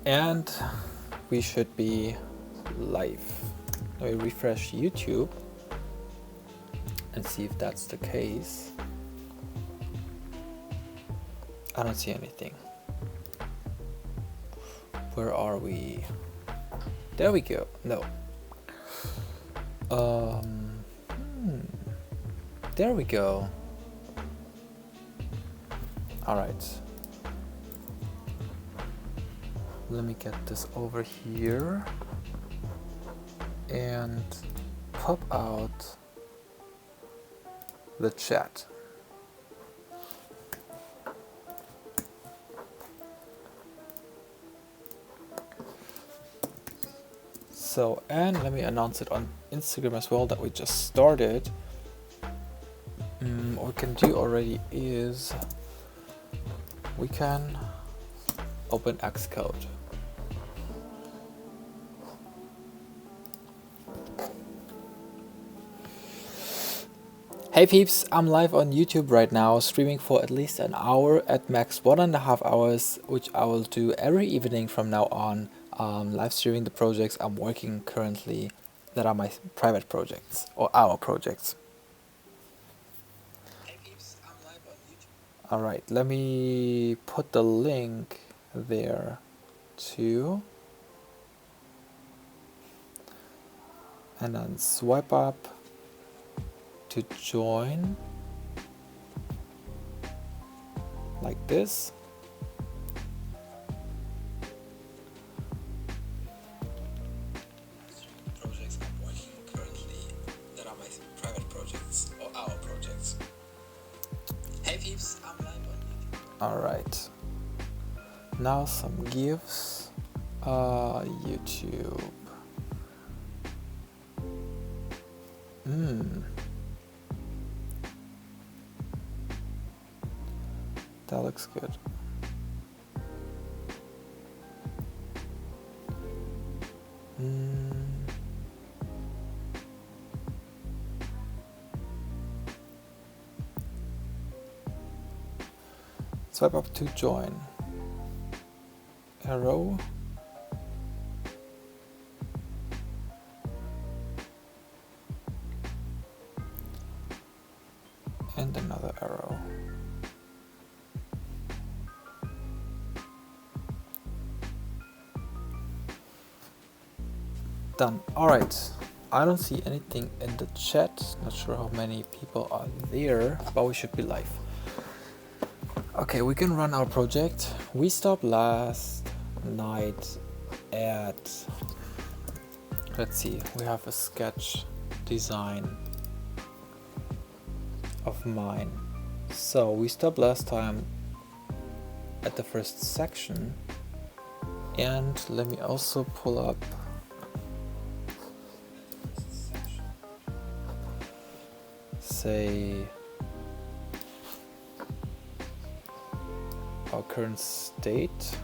And we should be live. Let me refresh YouTube and see if that's the case. I don't see anything. Where are we? There we go. No. There we go. All right. Let me get this over here and pop out the chat. So, and let me announce it on Instagram as well that we just started. What we can do already is we can open Xcode. Hey peeps, I'm live on YouTube right now, streaming for at least an hour, at max 1.5 hours, which I will do every evening from now on, live streaming the projects I'm working currently that are my private projects, or our projects. Hey peeps, I'm live on YouTube. Alright, let me put the link there too. And then swipe up to join like this. Projects I'm working currently that are my private projects or our projects. Hey peeps, I'm live on YouTube. Alright. Now some GIFs. YouTube. That looks good. Swipe up to join. Arrow. And another arrow. Done. Alright. I don't see anything in the chat. Not sure how many people are there, but we should be live. Okay, we can run our project. We stopped last night at, let's see, we have a sketch design of mine. So we stopped last time at the first section, and let me also pull up say our current state.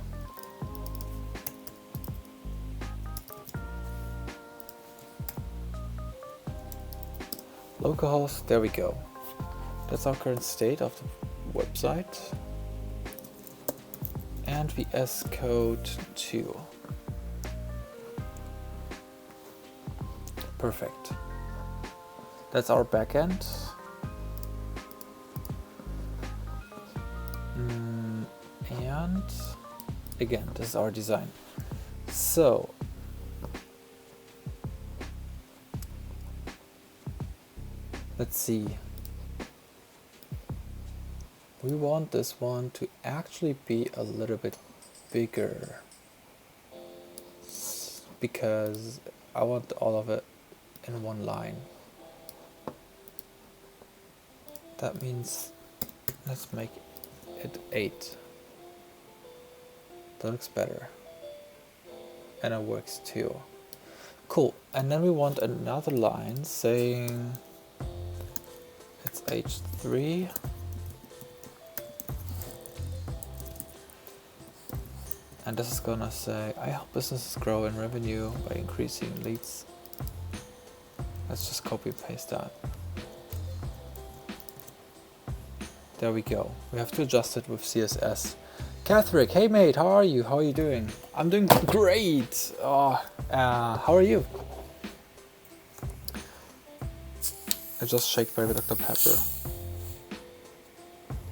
Localhost, there we go. That's our current state of the website. And VS Code 2. Perfect. That's our backend. And again, this is our design. So let's see. We want this one to actually be a little bit bigger because I want all of it in one line. That means let's make it 8. That looks better. And it works too. Cool. And then we want another line saying it's H3. And this is gonna say, I help businesses grow in revenue by increasing leads. Let's just copy and paste that. There we go. We have to adjust it with CSS Catherick, hey mate, how are you? How are you doing? I'm doing great. How are you? I just shake my Dr. Pepper.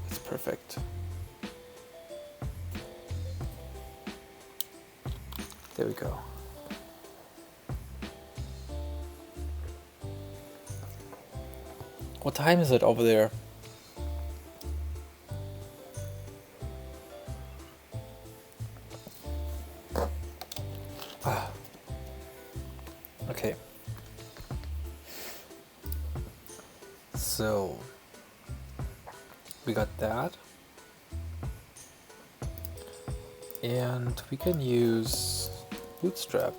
It's perfect. There we go. What time is it over there? Okay. So we got that. And we can use Bootstrap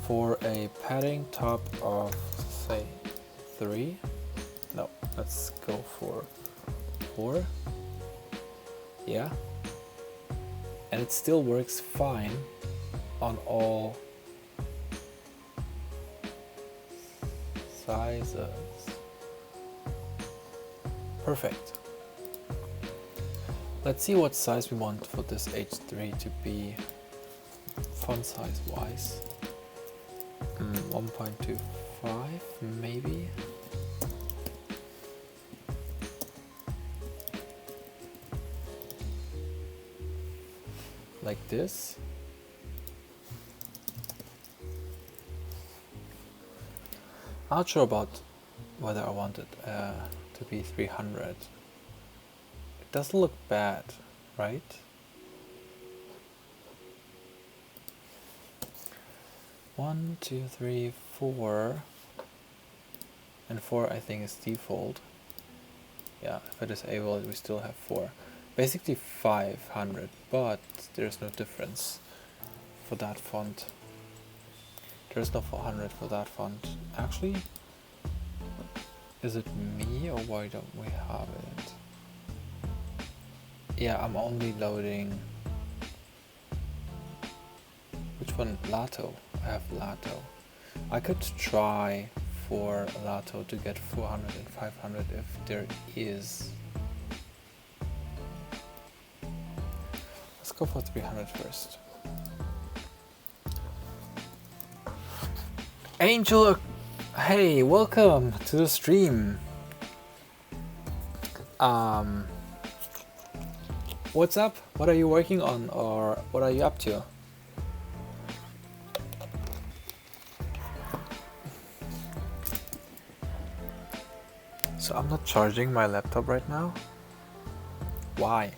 for a padding top of, say, 3. No, let's go for 4. Yeah. And it still works fine on all sizes. Perfect. Let's see what size we want for this H3 to be font size wise. 1.25 maybe. Like this. I'm not sure about whether I want it to be 300. It doesn't look bad, right? One, two, three, 4. And 4 I think is default. Yeah, if I disable it we still have 4. Basically 500, but there's no difference for that font. There's no 400 for that font. Actually, is it me or why don't we have it? Yeah, I'm only loading. Which one? Lato. I have Lato. I could try for Lato to get 400 and 500 if there is. Let's go for 300 first. Angel, hey, welcome to the stream. What's up? What are you working on, or what are you up to? So I'm not charging my laptop right now. Why?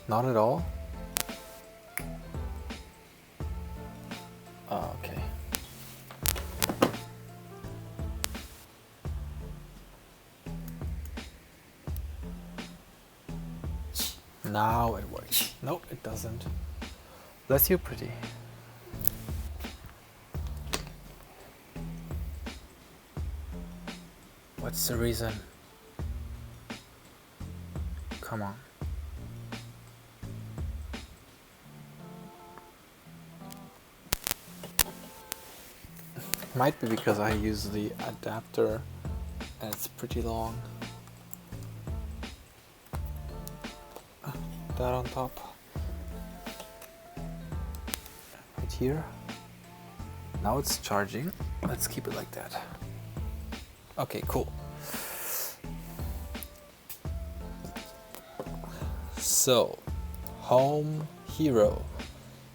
Not at all? Oh, okay. Now it works. Nope, it doesn't. Bless you, pretty. What's the reason? Come on. Might be because I use the adapter and it's pretty long. That on top. Right here. Now it's charging. Let's keep it like that. Okay, cool. So, home hero.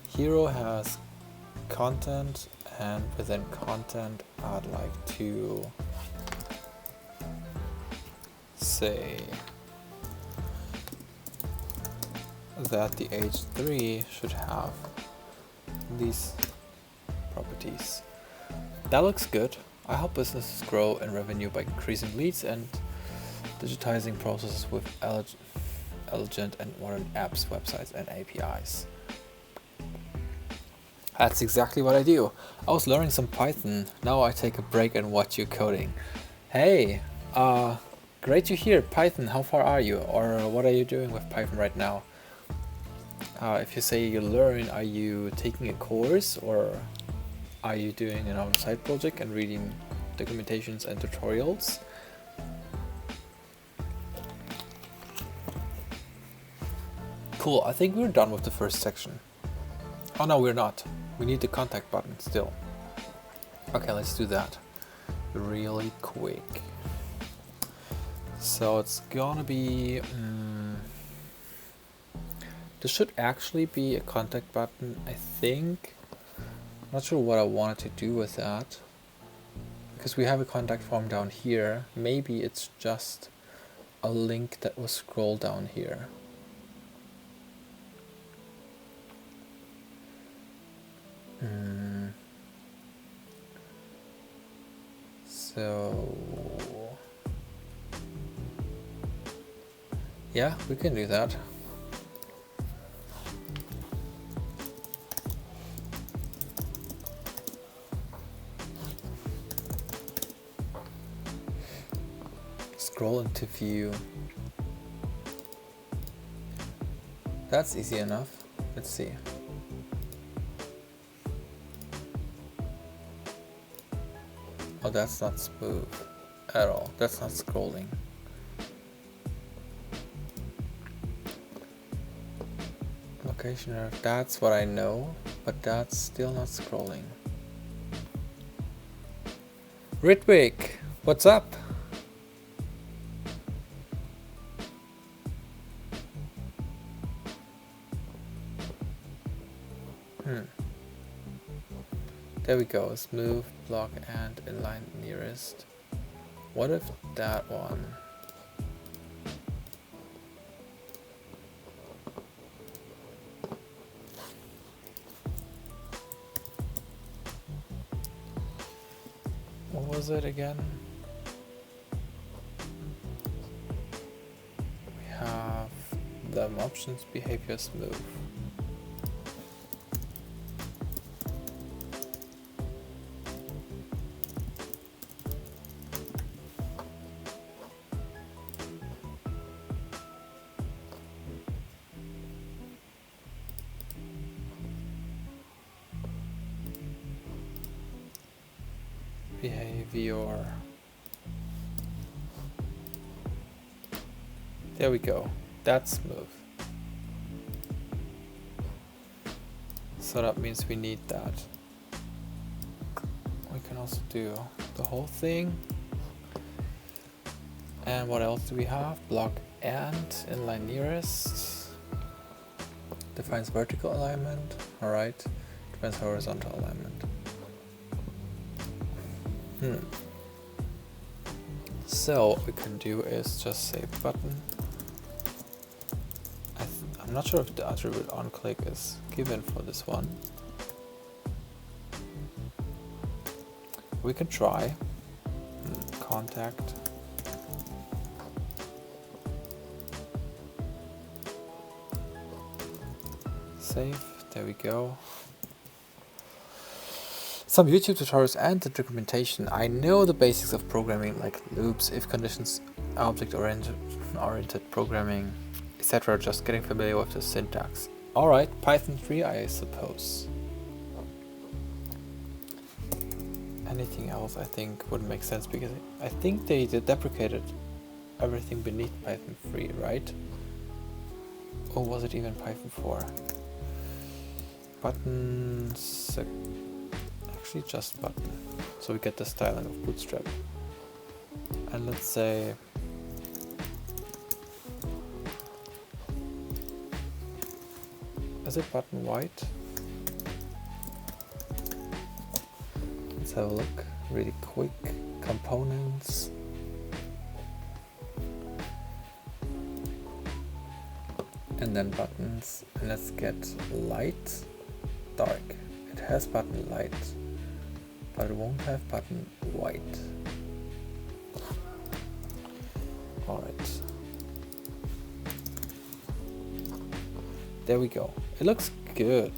Hero has content, and within content I'd like to say that the H3 should have these properties. That looks good. I help businesses grow in revenue by increasing leads and digitizing processes with elegant and modern apps, websites, and APIs. That's exactly what I do. I was learning some Python. Now I take a break and watch you coding. Hey, great to hear. Python, how far are you? Or what are you doing with Python right now? If you say you learn, are you taking a course or are you doing an own side project and reading documentations and tutorials? Cool, I think we're done with the first section. Oh no, we're not. We need the contact button still. Okay, let's do that really quick. So it's gonna be... this should actually be a contact button, I think. Not sure what I wanted to do with that. Because we have a contact form down here. Maybe it's just a link that will scroll down here. So... yeah, we can do that. Scroll into view. That's easy enough. Let's see. Oh, that's not smooth at all. That's not scrolling. Location error. That's what I know, but that's still not scrolling. Ritwig, what's up? There we go, smooth, block, and inline nearest. What if that one? What was it again? We have the options, behavior, smooth. Behavior. There we go. That's smooth. So that means we need that. We can also do the whole thing. And what else do we have? Block and inline nearest. Defines vertical alignment. Alright. Defines horizontal alignment. So what we can do is just say button. I'm not sure if the attribute onClick is given for this one. We can try. Contact. Save. There we go. Some YouTube tutorials and the documentation. I know the basics of programming like loops, if conditions, object-oriented programming, etc. Just getting familiar with the syntax. Alright, Python 3 I suppose. Anything else I think would make sense because I think they deprecated everything beneath Python 3, right? Or was it even Python 4? Buttons... actually just button, so we get the styling of Bootstrap. And let's say is it button white? Let's have a look really quick. Components, and then buttons, and let's get light, dark. It has button light, but it won't have button white. Alright. There we go. It looks good.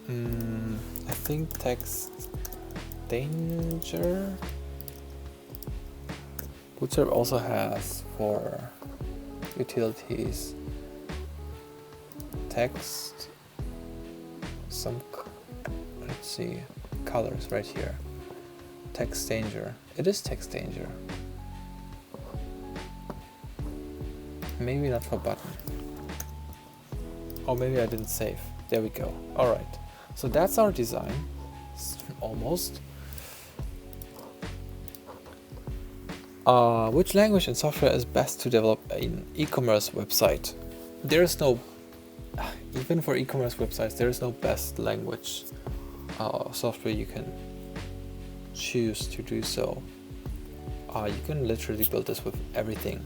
I think text danger. Bootstrap also has for utilities text, some, let's see, colors right here. Text danger. It is text danger. maybe not for button. Or maybe I didn't save. There we go. All right. So that's our design. Almost. Which language and software is best to develop an e-commerce website? There is no, even for e-commerce websites, there is no best language software you can choose to do so. You can literally build this with everything.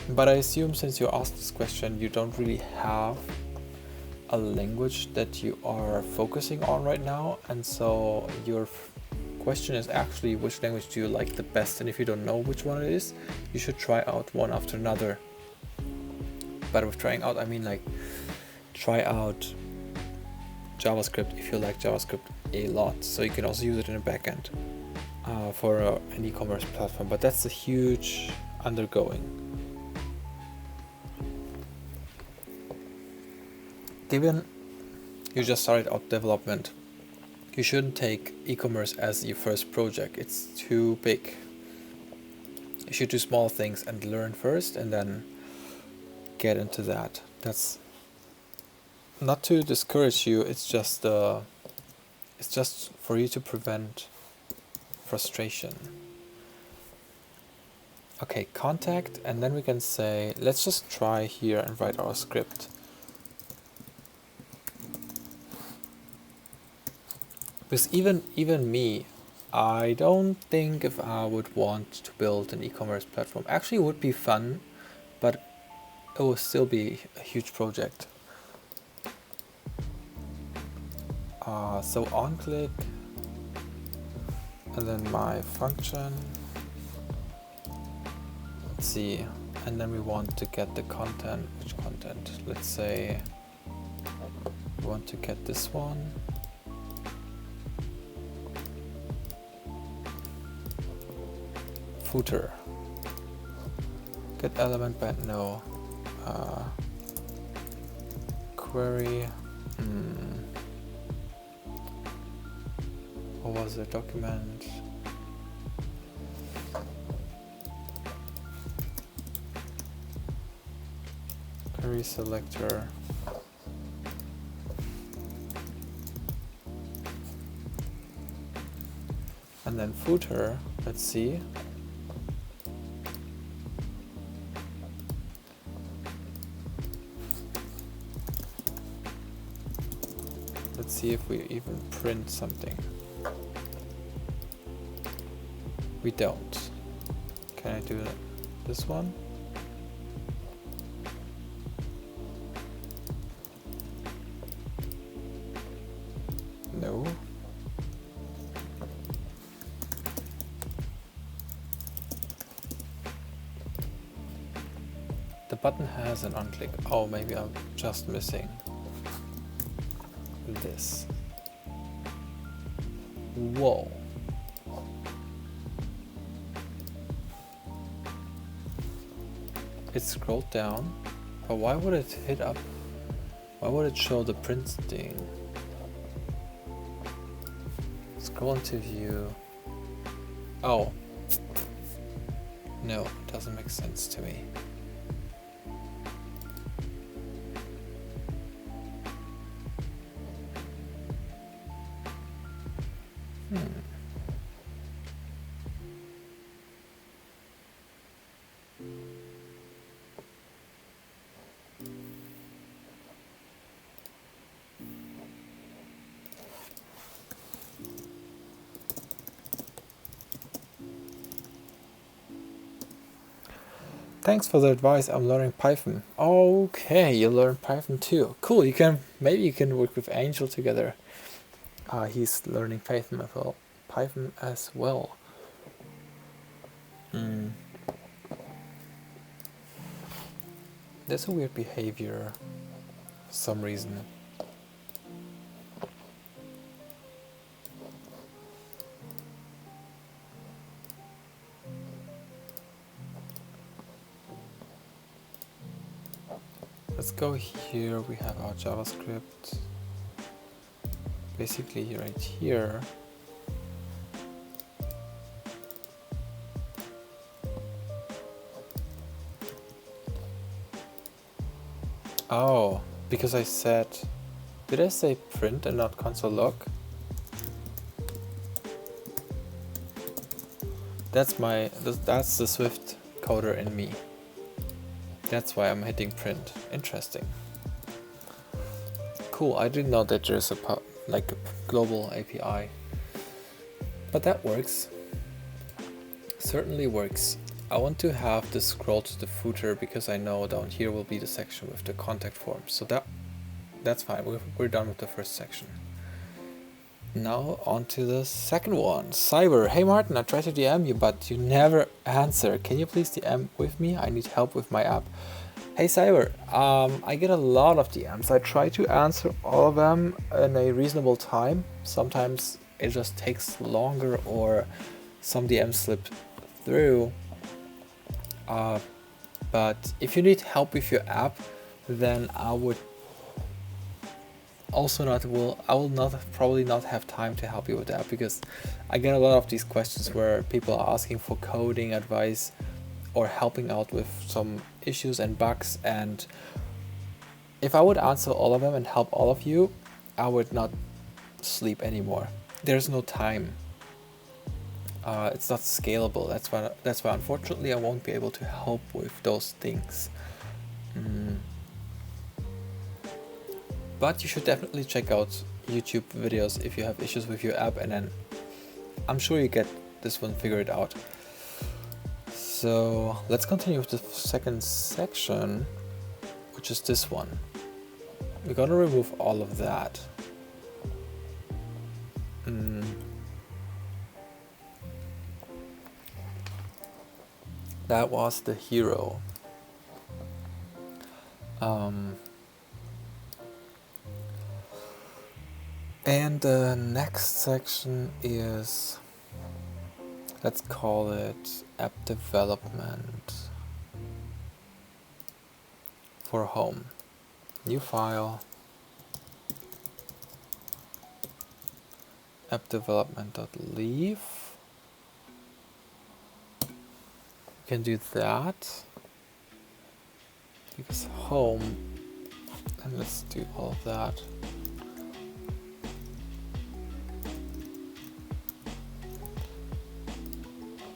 But I assume since you asked this question, you don't really have a language that you are focusing on right now, and so your question is actually which language do you like the best, and if you don't know which one it is, you should try out one after another. But with trying out, I mean like try out JavaScript if you like JavaScript a lot, so you can also use it in the backend for an e-commerce platform, but that's a huge undergoing. Given you just started out development, you shouldn't take e-commerce as your first project. It's too big. You should do small things and learn first and then get into that. That's not to discourage you, it's just for you to prevent frustration. Okay, contact, and then we can say, let's just try here and write our script. Because even me, I don't think if I would want to build an e-commerce platform. Actually, it would be fun, but it will still be a huge project. So on click, and then my function. Let's see, and then we want to get the content. Which content? Let's say we want to get this one. Footer. Get element by no. Query. What was the document? Query selector. And then footer. Let's see. Let's see if we even print something. We don't. Can I do this one? No. The button has an on-click. Oh, maybe I'm just missing this. Whoa. It scrolled down, but why would it hit up? Why would it show the print thing? Scroll into view. Oh. No, it doesn't make sense to me. Thanks for the advice. I'm learning Python. Okay, you learn Python too. Cool. Maybe you can work with Angel together. He's learning Python as well. Python as well. There's a weird behavior for some reason. Let's go here. We have our JavaScript. Basically right here. Oh, because I said, did I say print and not console log? That's the Swift coder in me. That's why I'm hitting print. Interesting. Cool, I didn't know that there's a global API. But that works. Certainly works. I want to have this scroll to the footer because I know down here will be the section with the contact form. So that's fine. We're done with the first section. Now on to the second one. Cyber. Hey Martin, I tried to DM you, but you never answer. Can you please DM with me? I need help with my app. Hey Cyber, I get a lot of DMs. I try to answer all of them in a reasonable time. Sometimes it just takes longer or some DMs slip through. But if you need help with your app, then I will probably not have time to help you with that, because I get a lot of these questions where people are asking for coding advice or helping out with some issues and bugs, and if I would answer all of them and help all of you, I would not sleep anymore. There's no time. It's not scalable. That's why unfortunately I won't be able to help with those things. But you should definitely check out YouTube videos if you have issues with your app, and then I'm sure you get this one figured out. So let's continue with the second section, which is this one. We're gonna remove all of that. That was the hero. And the next section is, let's call it app development for home. New file, app development.leave. We can do that because home, and let's do all of that.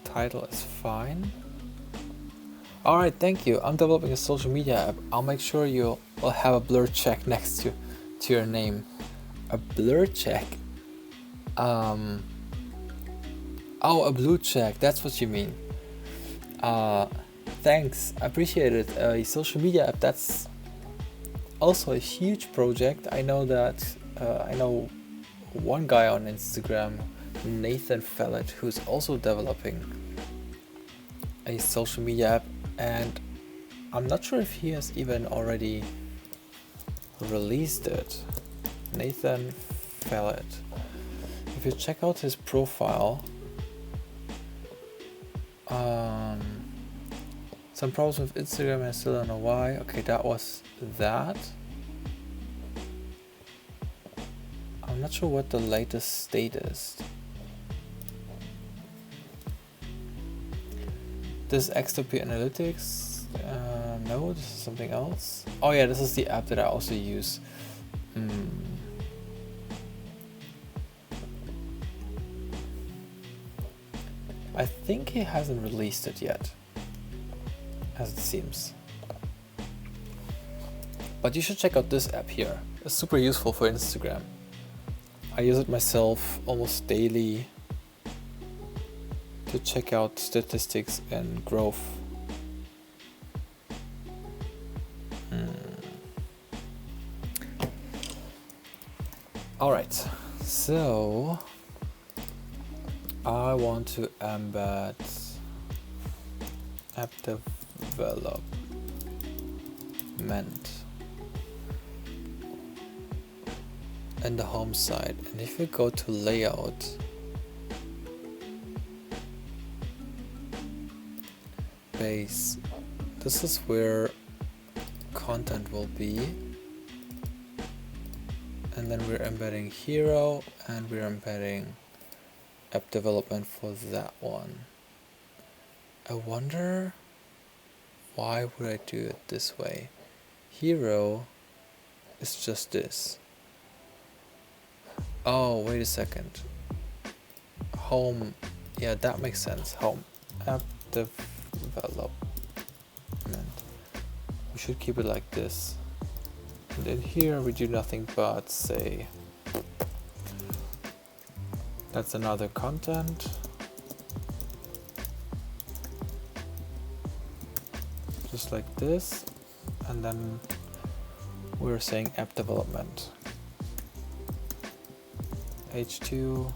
Title is fine. Alright, thank you. I'm developing a social media app. I'll make sure you'll have a blur check next to your name. A blur check? Oh, a blue check. That's what you mean. Thanks. I appreciate it. A social media app, that's also a huge project. I know that I know one guy on Instagram, Nathan Fellet, who's also developing a social media app, and I'm not sure if he has even already released it. Nathan Fellet. If you check out his profile, some problems with Instagram and I still don't know why. Okay, that was that. I'm not sure what the latest state is. This is XWP Analytics. No, this is something else. Oh yeah, this is the app that I also use. I think he hasn't released it yet, as it seems. But you should check out this app here. It's super useful for Instagram. I use it myself almost daily to check out statistics and growth. Alright, so I want to embed app development. And the home side, and if we go to layout, base, this is where content will be, and then we're embedding hero and we're embedding app development for that one. I wonder why would I do it this way. hero is just this. Oh, wait a second. Home, yeah, that makes sense. Home app development. We should keep it like this. And in here we do nothing but say that's another content. Just like this. And then we're saying app development. H2.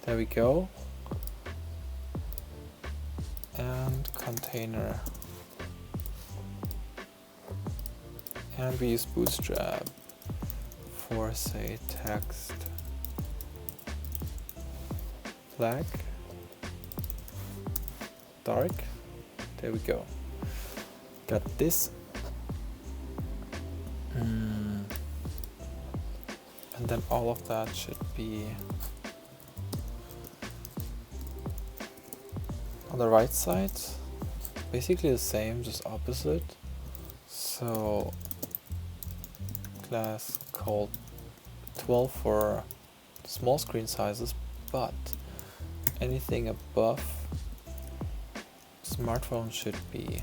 There we go. And container. And we use Bootstrap for say text black, dark. There we go. Got this. And then all of that should be on the right side. Basically the same, just opposite. So class called 12 for small screen sizes, but anything above smartphone should be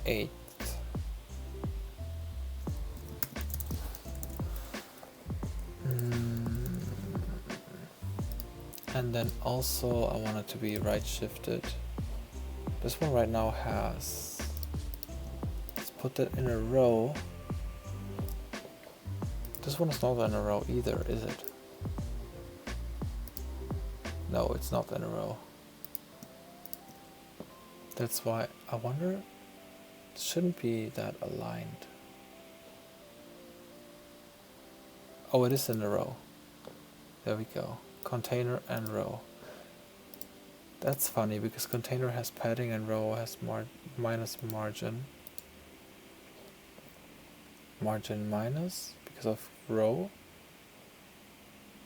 8. And then also I want it to be right shifted. This one right now has, let's put that in a row. This one is not in a row either, is it? No, it's not in a row. That's why I wonder, it shouldn't be that aligned. Oh, it is in a row. There we go. Container and row. That's funny because container has padding and row has minus margin. Margin minus because of row.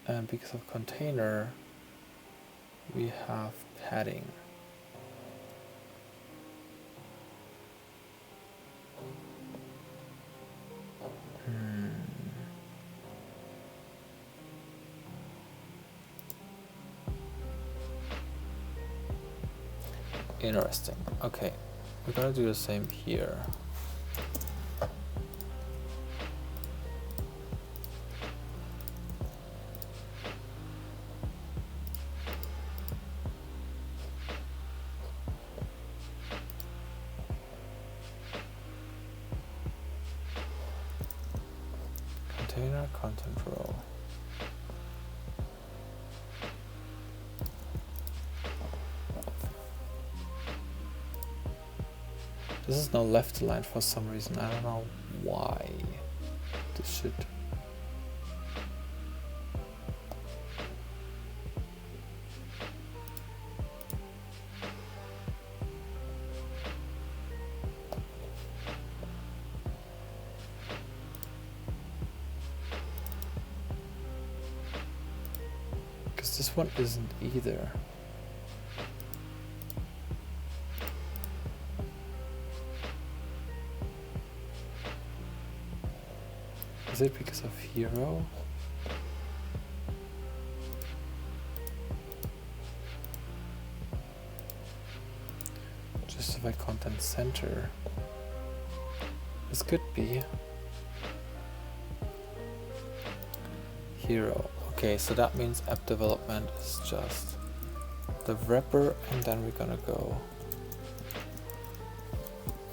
And because of container, we have padding. Interesting. Okay, we're gonna do the same here. Container content row. This is now left aligned for some reason. I don't know why this should. Because this one isn't either. Is it because of hero? Justify content center. This could be hero. Okay, so that means app development is just the wrapper, and then we're gonna go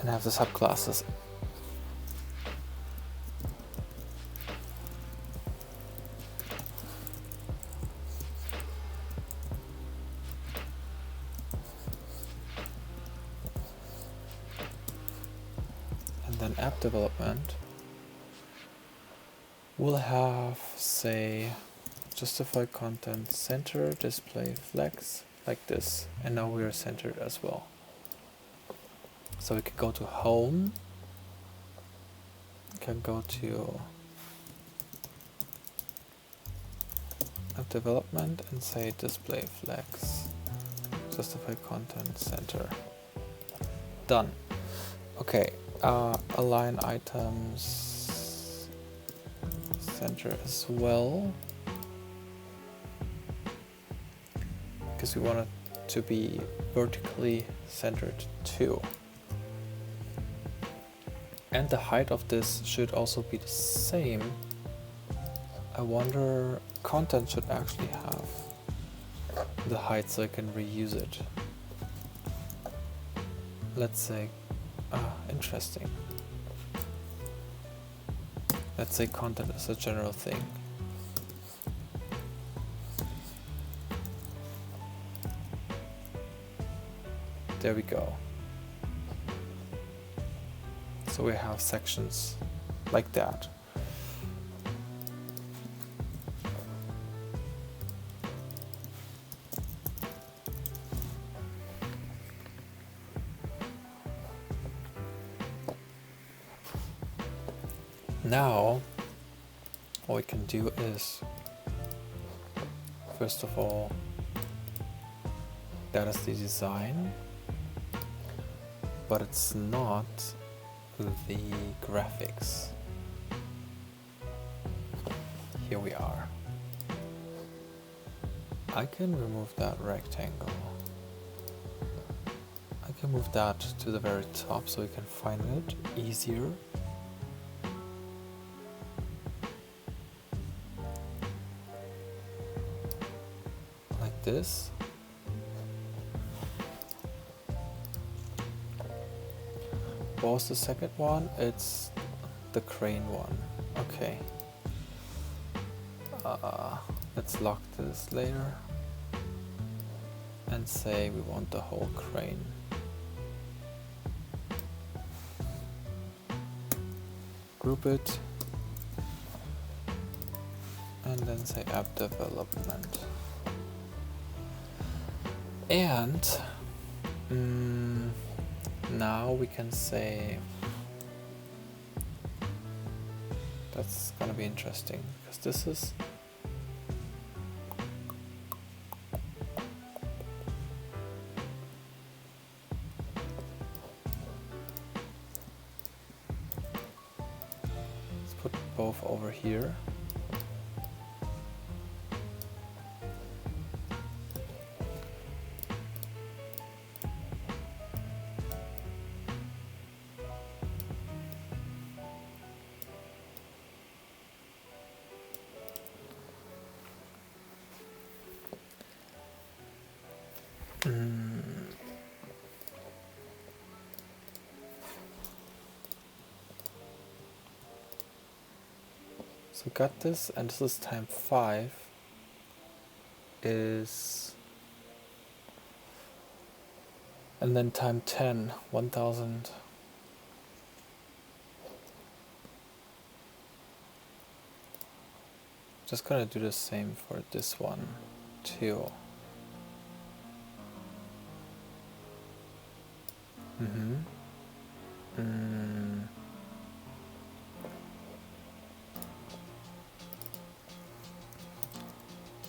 and have the subclasses. Then app development will have, say, justify content center, display flex, like this. And now we are centered as well. So we can go to home, we can go to app development and say display flags, justify content center. Done. Okay, align items center as well, because we want it to be vertically centered too. And the height of this should also be the same. I wonder, content should actually have the height so I can reuse it. Let's say, interesting. Let's say content is a general thing. There we go. So we have sections like that. Now, what we can do is, first of all, that is the design, but it's not the graphics. Here we are. I can remove that rectangle. I can move that to the very top so we can find it easier. Like this. What was the second one? It's the crane one. Okay. Let's lock this later and say we want the whole crane. Group it and then say app development. And now we can say, that's gonna be interesting because this is both over here. So got this, and this is time 5 is, and then time 10, 1000. Just gonna do the same for this one too.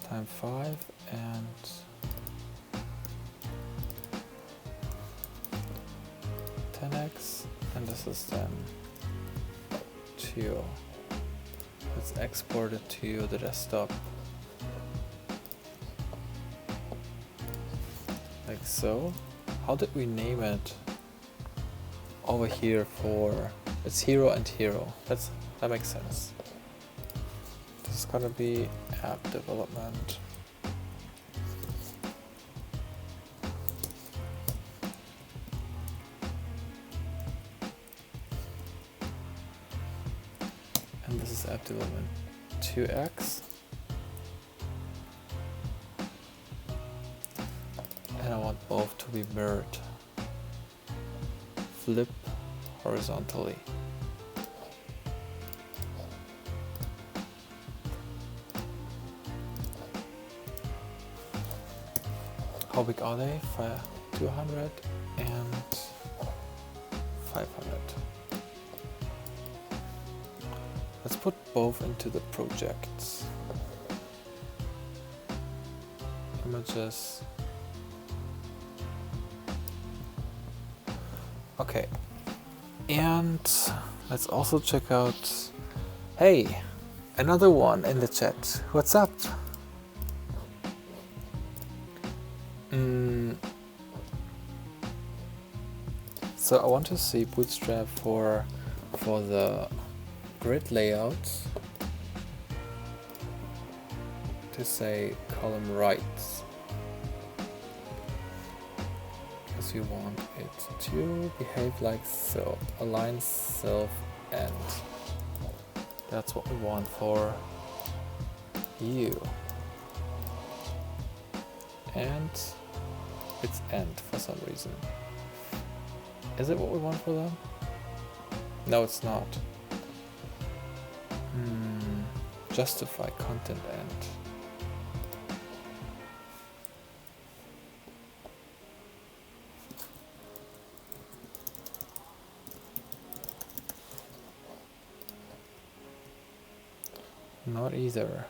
Time 5 and and this is then 2. Let's export it to the desktop like so. How did we name it over here? For it's hero and hero. That makes sense. This is gonna be app development. And this is app development 2x. And I want both to be mirrored. Flip horizontally. How big are they? 200 and 500. Let's put both into the projects. images. Okay, and let's also check out, hey, another one in the chat. What's up? So I want to see Bootstrap for the grid layout to say column right, because we want it to behave like so, align self end. That's what we want for you. And it's end for some reason. Is it what we want for them? No, it's not. Justify content end. Not either.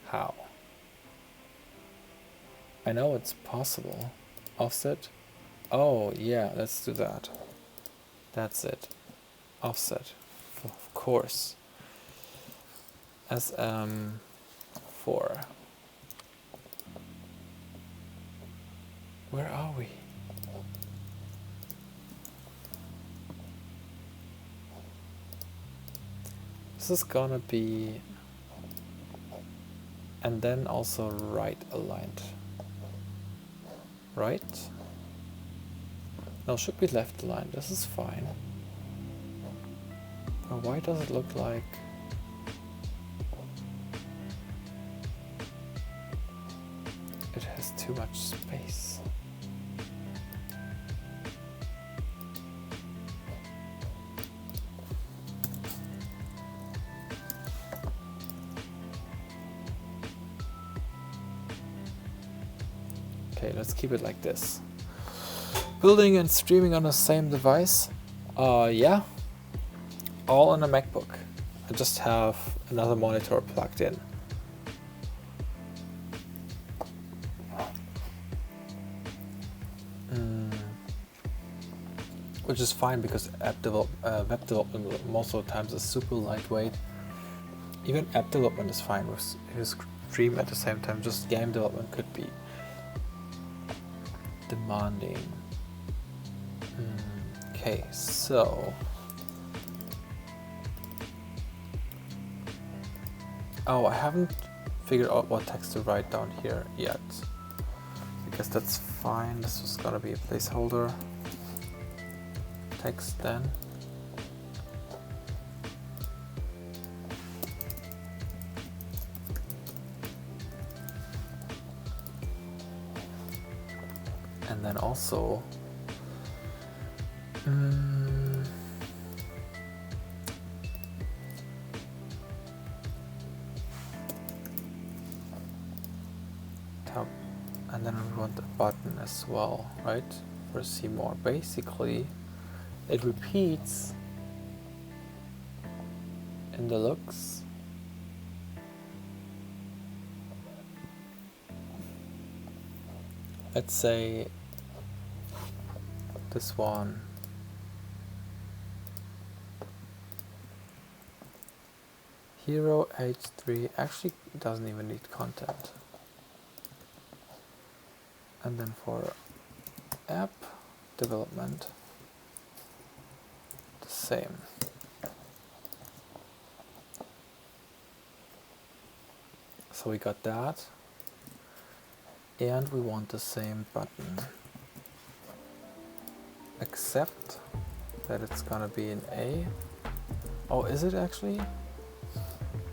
How? I know it's possible. Offset? Oh, yeah, let's do that. That's it. Offset. Of course. SM4. Where are we? This is gonna be... and then also right aligned. Right? No, should be left aligned. This is fine. But why does it look like... it has too much space? Okay, let's keep it like this. Building and streaming on the same device? Yeah. All on a MacBook. I just have another monitor plugged in. Which is fine because web development most of the times is super lightweight. Even app development is fine with stream at the same time. Just game development could be demanding. Okay, so I haven't figured out what text to write down here yet. Because that's fine. This was gonna be a placeholder text then. And then also tab, and then we want a button as well, right? For see more. Basically, it repeats in the looks. Let's say this one. Hero H3 actually doesn't even need content. And then for app development, the same. So we got that. And we want the same button. Except that it's gonna be an A. Oh, is it actually?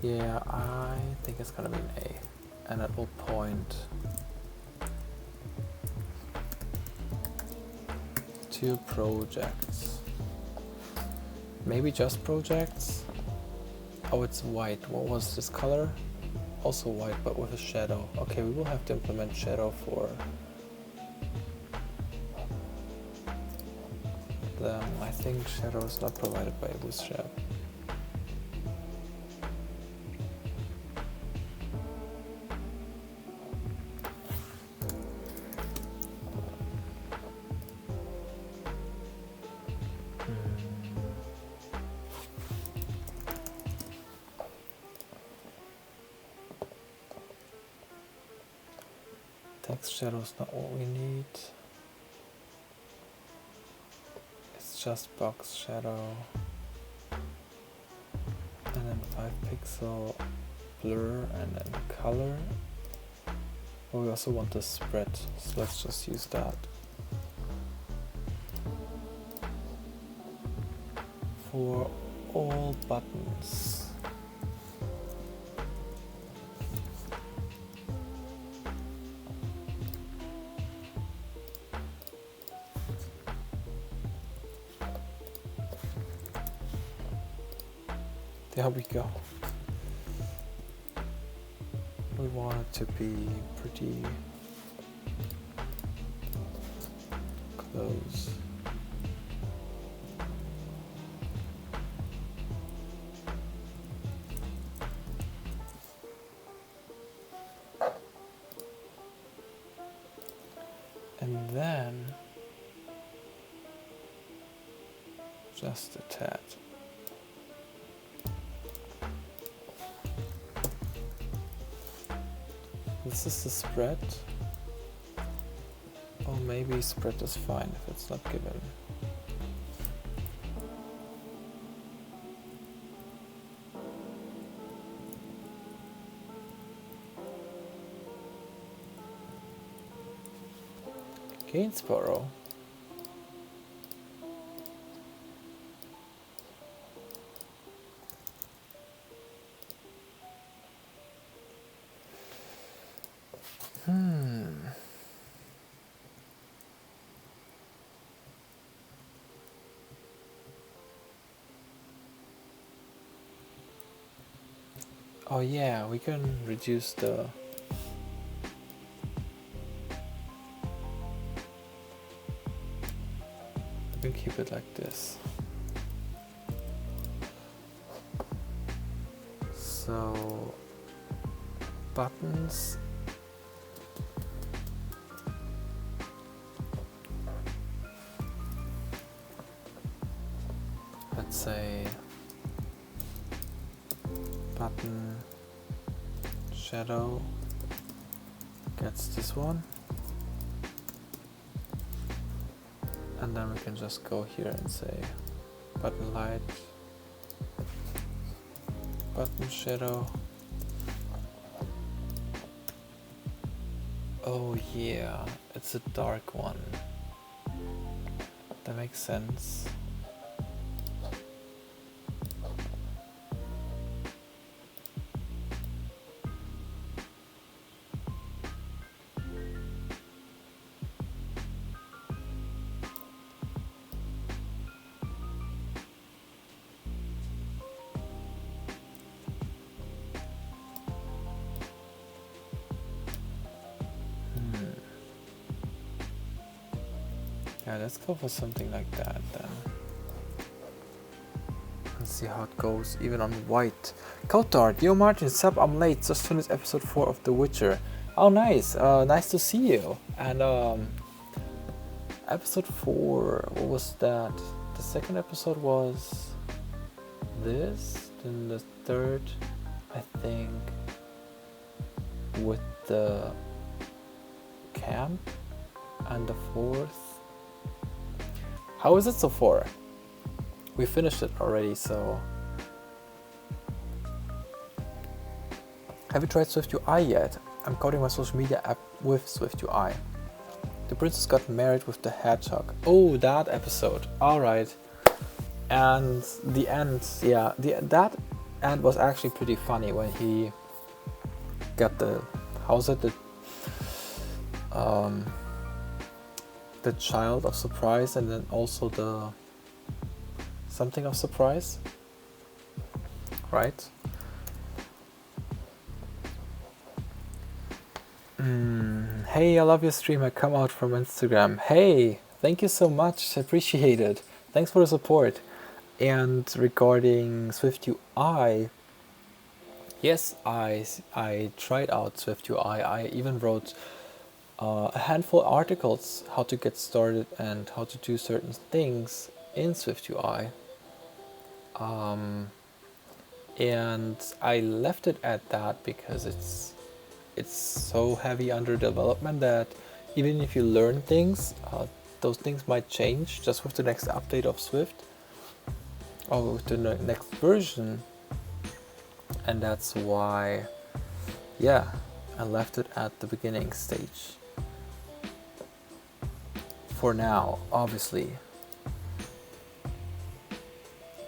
Yeah, I think it's gonna be an A. And it will point to projects. Maybe just projects? Oh, it's white. What was this color? Also white, but with a shadow. Okay, we will have to implement shadow for them. I think shadow is not provided by Bootstrap. Text shadow is not what we need. It's just box shadow. And then 5 pixel blur and then color. But we also want the spread, so let's just use that. For all buttons. There we go. We want it to be pretty close. And then just a tad. This is the spread. Or maybe spread is fine if it's not given. Gainsborough. Oh yeah, we can reduce the... We can keep it like this. So, buttons. Let's say button shadow gets this one, and then we can just go here and say button light, button shadow. Oh yeah, it's a dark one. That makes sense. Yeah, let's go for something like that then. Let's see how it goes, even on white. Cotard, yo Martin, sub, I'm late, just finished episode 4 of The Witcher. Oh nice, nice to see you. And episode 4, what was that? The second episode was this, then the third, I think, with the camp, and the fourth. How is it so far? We finished it already, so... Have you tried SwiftUI yet? I'm coding my social media app with SwiftUI. The princess got married with the hedgehog. Oh, that episode. Alright. And the end, yeah, that end was actually pretty funny when he got the... How's it? The child of surprise, and then also the something of surprise, right? Hey, I love your stream. I come out from Instagram. Hey, thank you so much. I appreciate it. Thanks for the support. And regarding SwiftUI, yes, I tried out SwiftUI. I even wrote a handful of articles how to get started and how to do certain things in SwiftUI. And I left it at that because it's it's so heavy under development that even if you learn things, those things might change just with the next update of Swift or with the next version. And that's why, yeah, I left it at the beginning stage. For now, obviously.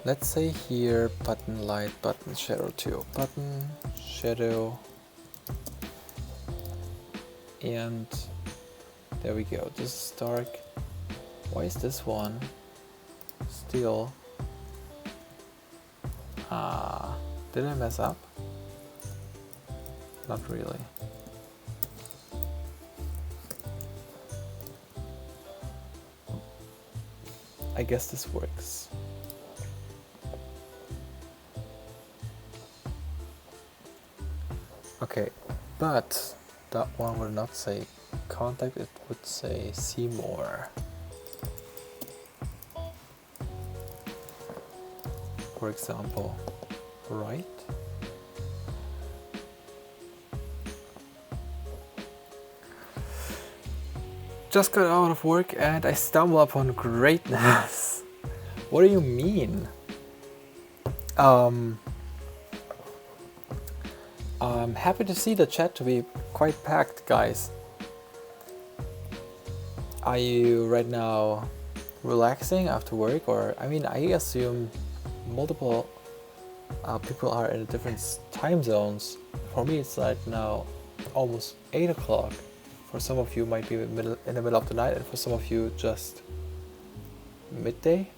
Let's say here button light, button shadow 2, button shadow, and there we go. This is dark. Why is this one still? Did I mess up? Not really. I guess this works. Okay, but that one would not say contact, it would say see more. For example, right? Just got out of work and I stumble upon greatness. What do you mean? I'm happy to see the chat to be quite packed, guys. Are you right now relaxing after work? Or, I mean, I assume multiple people are in different time zones. For me, it's like now almost 8 o'clock. For some of you, might be in the middle of the night, and for some of you, just midday.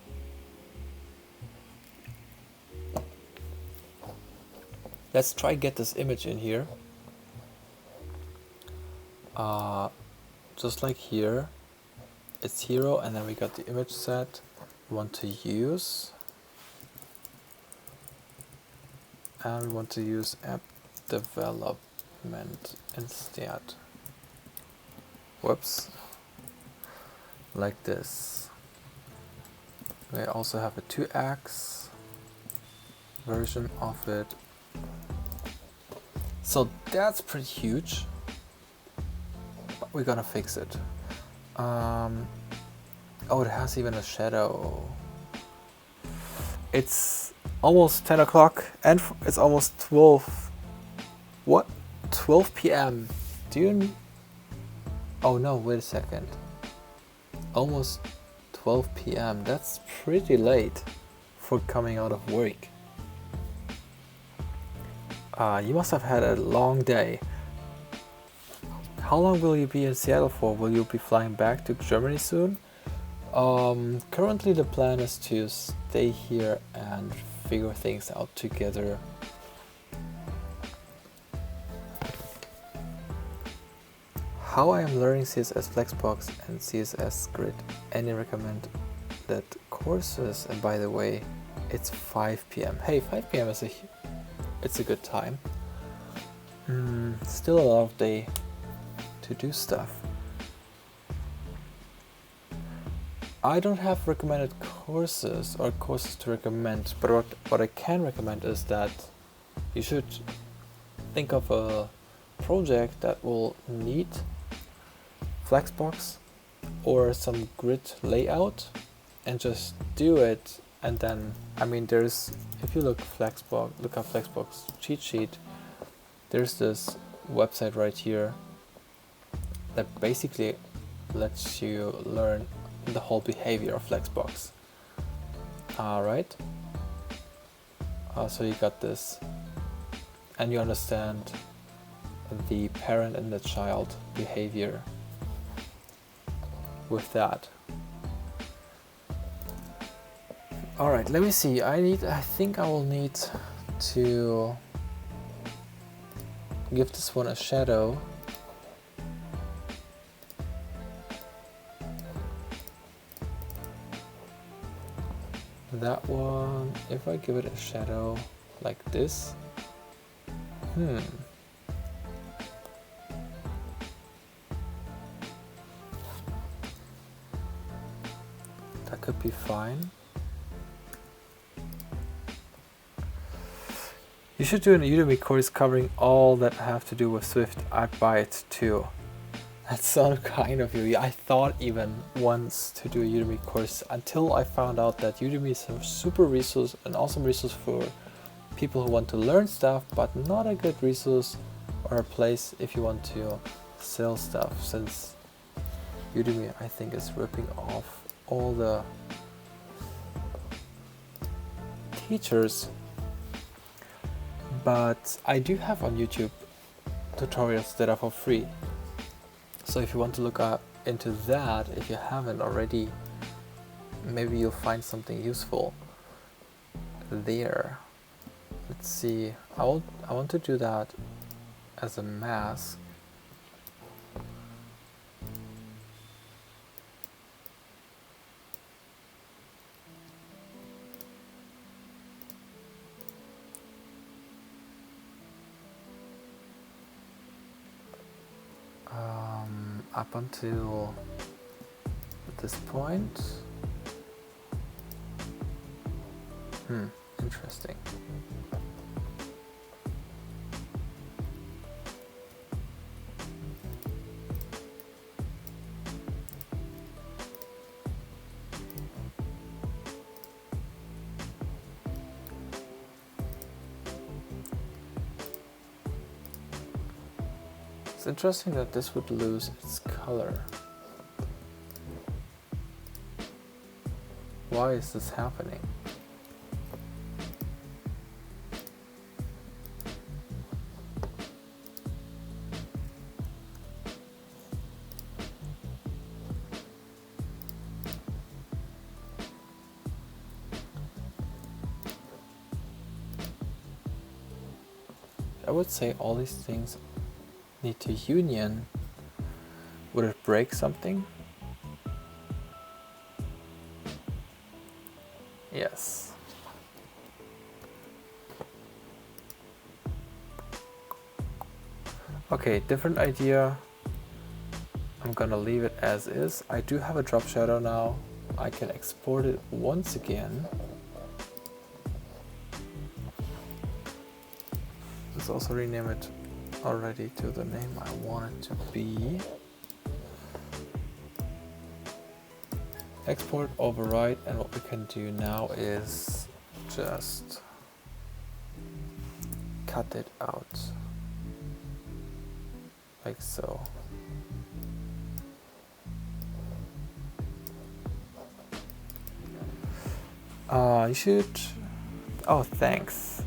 Let's try get this image in here. Just like here, it's 0, and then we got the image set we want to use. And we want to use app development instead. Whoops. Like this. We also have a 2x version of it. So that's pretty huge. But we're gonna fix it. Oh, it has even a shadow. It's almost 10 o'clock and it's almost 12. What? 12 p.m. Do you... Oh no, wait a second. Almost 12 p.m. That's pretty late for coming out of work. You must have had a long day. How long will you be in Seattle for? Will you be flying back to Germany soon? Currently the plan is to stay here and figure things out together. How I am learning CSS Flexbox and CSS Grid. Any recommended courses? And by the way, it's 5 p.m. Hey, 5 p.m. is it's a good time. Still a lot of day to do stuff. I don't have recommended courses or courses to recommend, but what I can recommend is that you should think of a project that will need Flexbox or some grid layout and just do it. And then, I mean, there's, if you look up Flexbox cheat sheet, there's this website right here that basically lets you learn the whole behavior of Flexbox. Alright, so you got this, and you understand the parent and the child behavior with that. Alright, let me see. I think I will need to give this one a shadow. That one, if I give it a shadow like this, that could be fine. You should do a Udemy course covering all that have to do with Swift. I'd buy it too. That's so kind of you. I thought even once to do a Udemy course until I found out that Udemy is a super resource, an awesome resource for people who want to learn stuff, but not a good resource or a place if you want to sell stuff, since Udemy, I think, is ripping off all the teachers. But I do have on YouTube tutorials that are for free. So if you want to look into that, if you haven't already, maybe you'll find something useful there. Let's see. I want to do that as a mask. Up until this point. Interesting. It's interesting that this would lose its color. Why is this happening? I would say all these things need to union. Would it break something? Yes. Okay, different idea. I'm gonna leave it as is. I do have a drop shadow now. I can export it once again. Let's also rename it already to the name I want it to be. Export, override, and what we can do now is just cut it out like so. You should. Oh, thanks.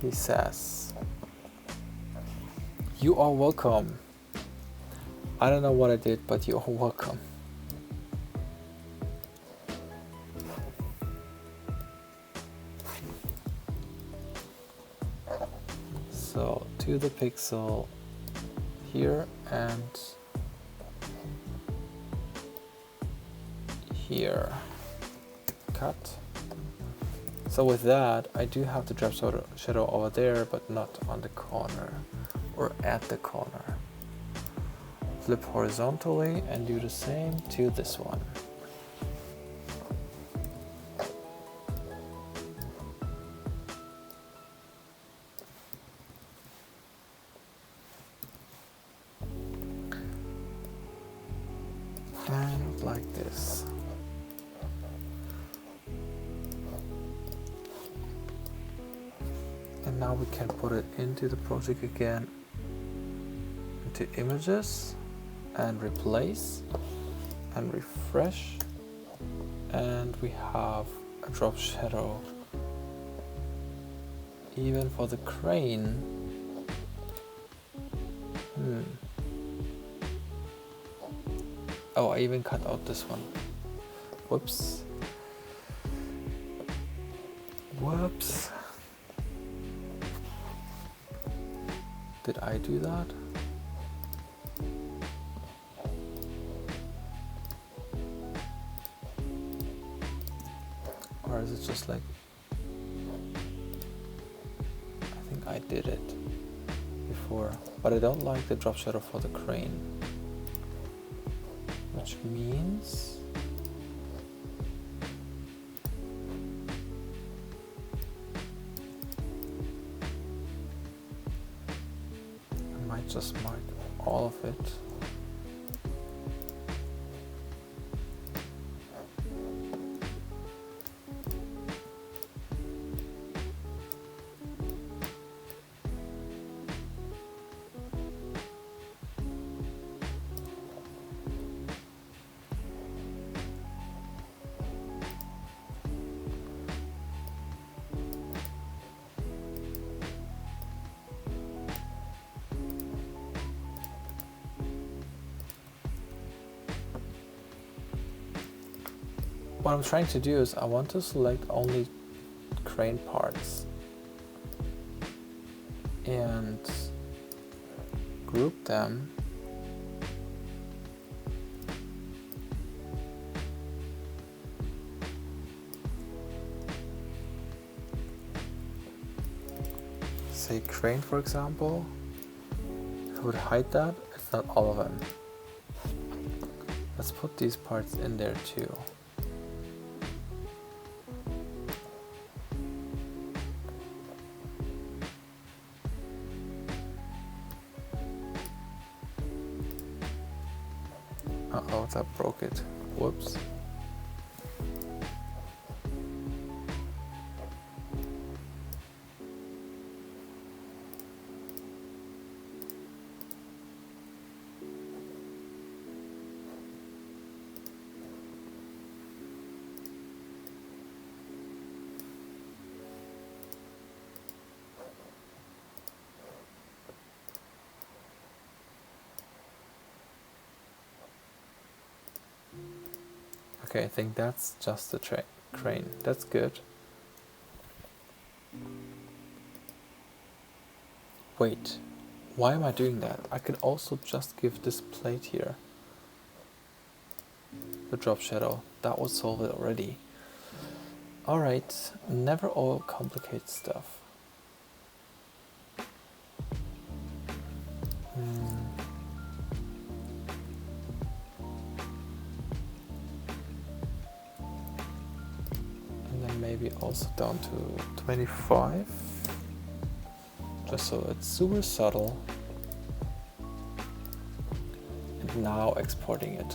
He says, "You are welcome." I don't know what I did, but you are welcome. So to the pixel here and here. Cut. So with that, I do have the drop shadow over there, but not on the corner or at the corner. Flip horizontally and do the same to this one. And like this. And now we can put it into the project again, into images, and replace, and refresh, and we have a drop shadow even for the crane. Oh, I even cut out this one. Whoops. Whoops. Did I do that? Or is it just like... I think I did it before, but I don't like the drop shadow for the crane. Which means... might just mark all of it. What I'm trying to do is I want to select only crane parts and group them say crane, for example. If I would hide that, it's not all of them. Let's put these parts in there too. Uh-oh, that broke it. Whoops. Okay, I think that's just the crane. That's good. Wait, why am I doing that? I could also just give this plate here the drop shadow. That would solve it already. Alright, never all complicate stuff. And then maybe also down to 25. Just so it's super subtle. And now exporting it.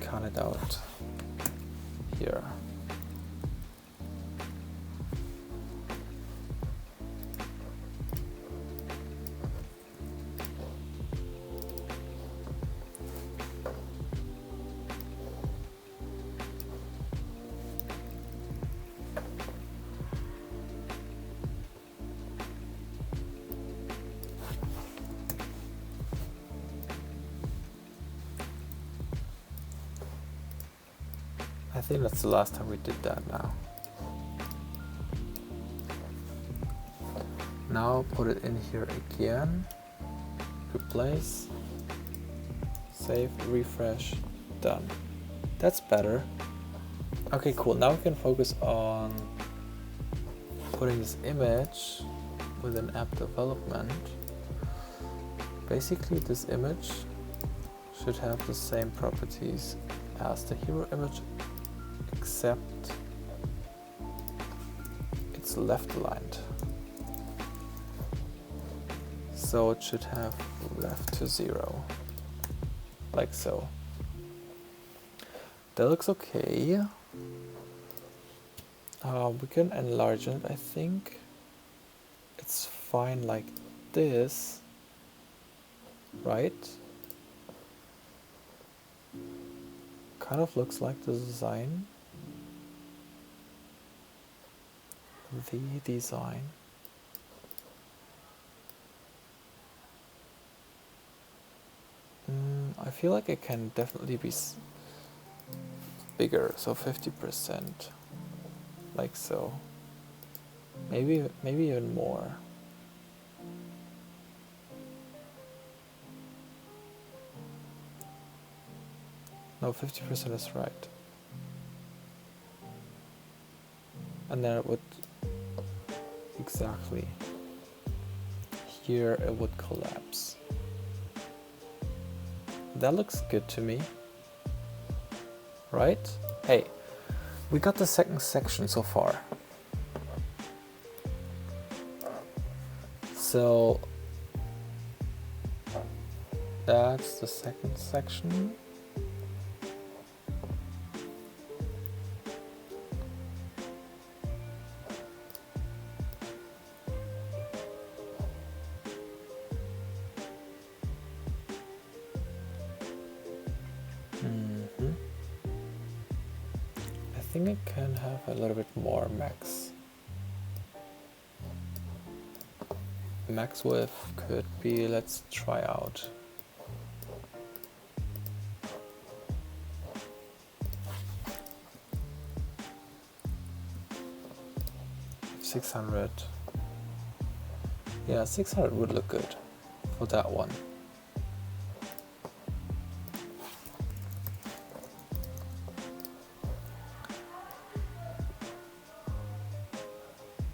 Cut it out here. I think that's the last time we did that now. Now put it in here again, replace, save, refresh, done. That's better. Okay, cool. Now we can focus on putting this image within app development. Basically, this image should have the same properties as the hero image, except it's left aligned. So it should have left to 0, like so. That looks okay. We can enlarge it, I think. It's fine like this, right? Kind of looks like the design. The design. I feel like it can definitely be bigger, so 50%, like so. Maybe even more. No, 50% is right. And then it would exactly here it would collapse. That looks good to me, right? Hey, we got the second section so far. So that's the second section. I think it can have a little bit more max. Max width could be, let's try out. $600. Yeah, 600 would look good for that one.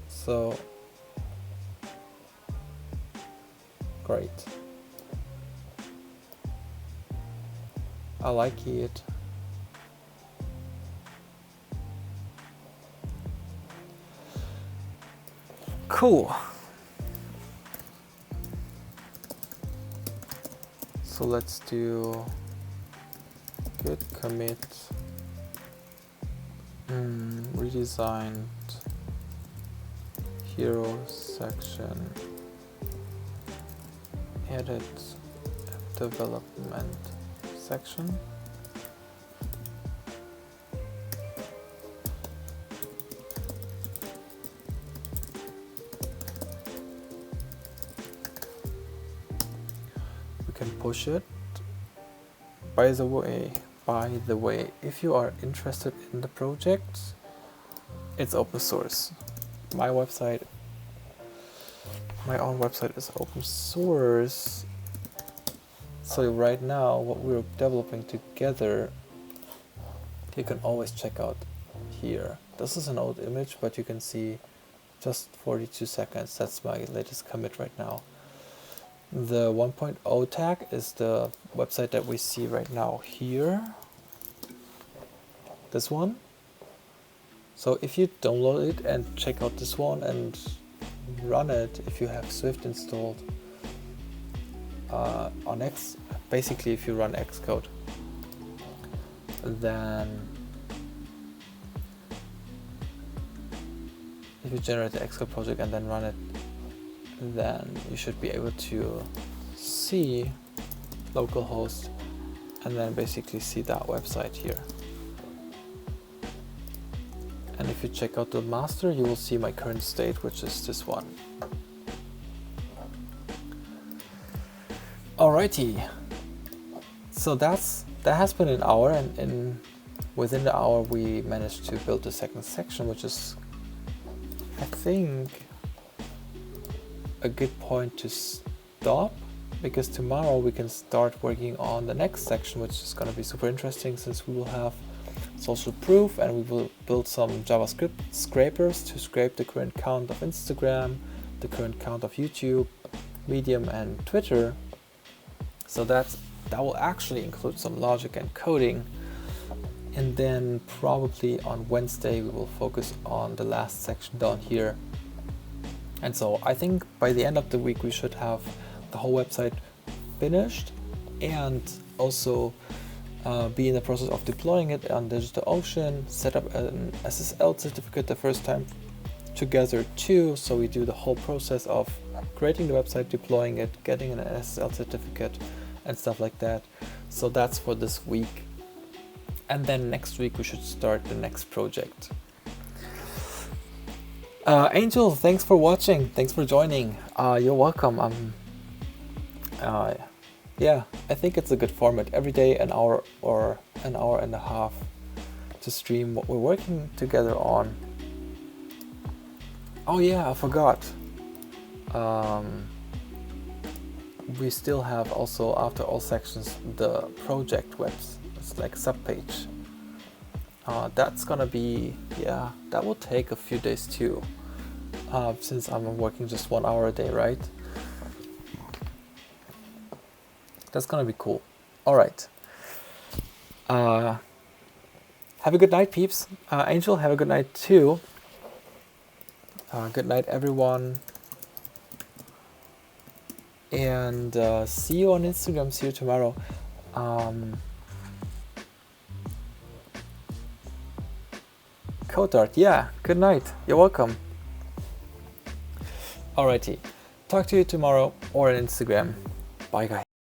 So great. I like it. Cool. So let's do git commit redesigned hero section, edit development section. We can push it. By the way, if you are interested in the project, it's open source. My own website is open source. So right now, what we're developing together, you can always check out here. This is an old image, but you can see just 42 seconds. That's my latest commit right now. The 1.0 tag is the website that we see right now here. This one. So if you download it and check out this one and run it, if you have Swift installed on X, basically if you run Xcode, then if you generate the Xcode project and then run it, then you should be able to see localhost and then basically see that website here. And if you check out the master, you will see my current state, which is this one. Alrighty, so that has been an hour, and within the hour we managed to build the second section, which is, I think, a good point to stop, because tomorrow we can start working on the next section, which is going to be super interesting, since we will have social proof and we will build some JavaScript scrapers to scrape the current count of Instagram, the current count of YouTube, Medium and Twitter. So that will actually include some logic and coding. And then probably on Wednesday we will focus on the last section down here. And so I think by the end of the week we should have the whole website finished, and also be in the process of deploying it on DigitalOcean, set up an SSL certificate the first time together too. So we do the whole process of creating the website, deploying it, getting an SSL certificate and stuff like that. So that's for this week. And then next week we should start the next project. Angel, thanks for watching. Thanks for joining. You're welcome. Yeah, I think it's a good format. Every day an hour or an hour and a half to stream what we're working together on. Oh yeah, I forgot. We still have also, after all sections, the project it's like subpage. That's gonna be, yeah, that will take a few days too, since I'm working just 1 hour a day, right? That's gonna be cool. All right. Have a good night, peeps. Angel, have a good night too. Good night, everyone. And see you on Instagram. See you tomorrow. Code Art, yeah, good night. You're welcome. Alrighty. Talk to you tomorrow or on Instagram. Bye, guys.